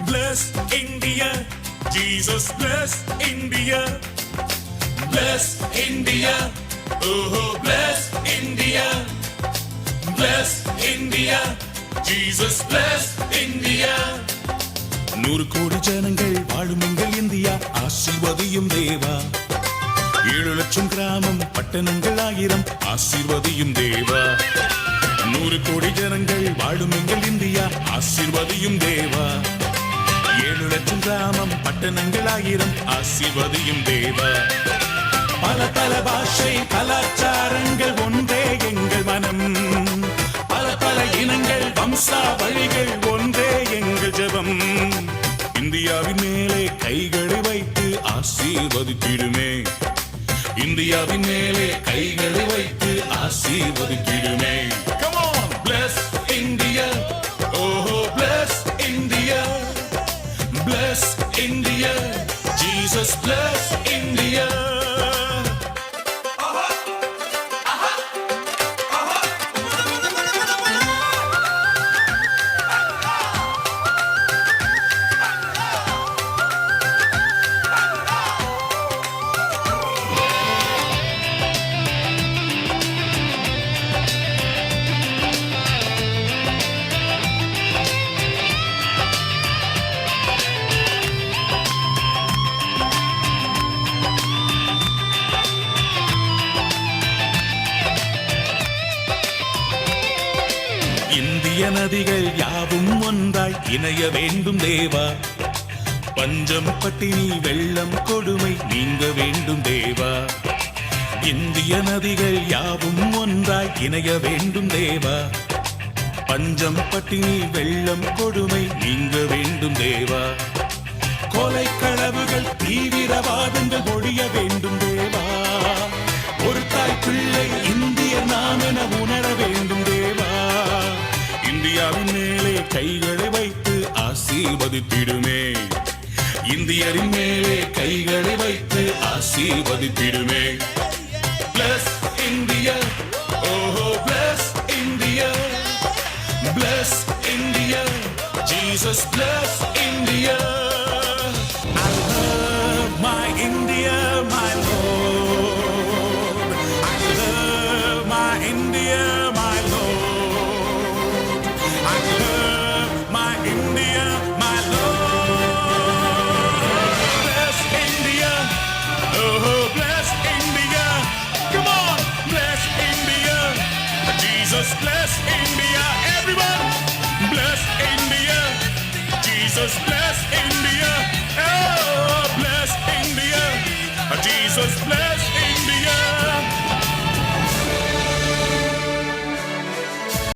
Bless India, Jesus bless India. Bless India, oh bless India. Bless India, Jesus bless India. 100 கோடி ஜனங்கள் வாழும் எங்கள் India ஆசீர்வதியும் தேவா. 7 லட்சம் கிராமம் பட்டணங்கள் 1000 ஆசீர்வதியும் தேவா. 100 கோடி ஜனங்கள் வாழும் எங்கள் இந்தியா ஆசீர்வதியும் தேவா. 7 லட்சம் கிராமம் பட்டணங்கள் 1000 ஆசீர்வதியும் தேவா. பல பல பாஷை கலாச்சாரங்கள் ஒன்றே எங்கள் மனம். பல பல இனங்கள் வம்சாவழிகள் ஒன்றே எங்கள் ஜெபம். இந்தியாவின் மேலே கைகளை வைத்து ஆசீர்வதித்திடுமே. இந்தியாவின் மேலே கைகளை வைத்து ஆசீர்வதித்திடுமே. Come on, bless India, oh bless India. Bless India, Jesus bless India. இந்திய நதிகள் யாவும் ஒன்றாய் இணைய வேண்டும் தேவா. பஞ்சம் பட்டினி வெள்ளம் கொடுமை நீங்க வேண்டும் தேவா. இந்திய நதிகள் யாவும் ஒன்றாய் இணைய வேண்டும் தேவா. பஞ்சம் பட்டினி வெள்ளம் கொடுமை நீங்க வேண்டும் தேவா. கொலை களவுகள் தீவிரவாதங்கள் ஒழிய வேண்டும் தேவா. ஒரு தாய் பிள்ளை இந்திய நாம் என உணர வேண்டும் தேவா. இந்தியாவின் மேலே கைகளை வைத்து ஆசீர்வதித்திடுமே. இந்தியரின் மேலே கைகளை வைத்து ஆசீர்வதித்திடுமே. Bless India, oh bless India. Bless India, Jesus bless India. I love my India, my Lord. I love my India, my Lord. I love my India, my Lord. Bless India, oh bless India. Come on, bless India. Jesus bless India. Everyone, bless India. Jesus bless India. Oh, bless India. Jesus bless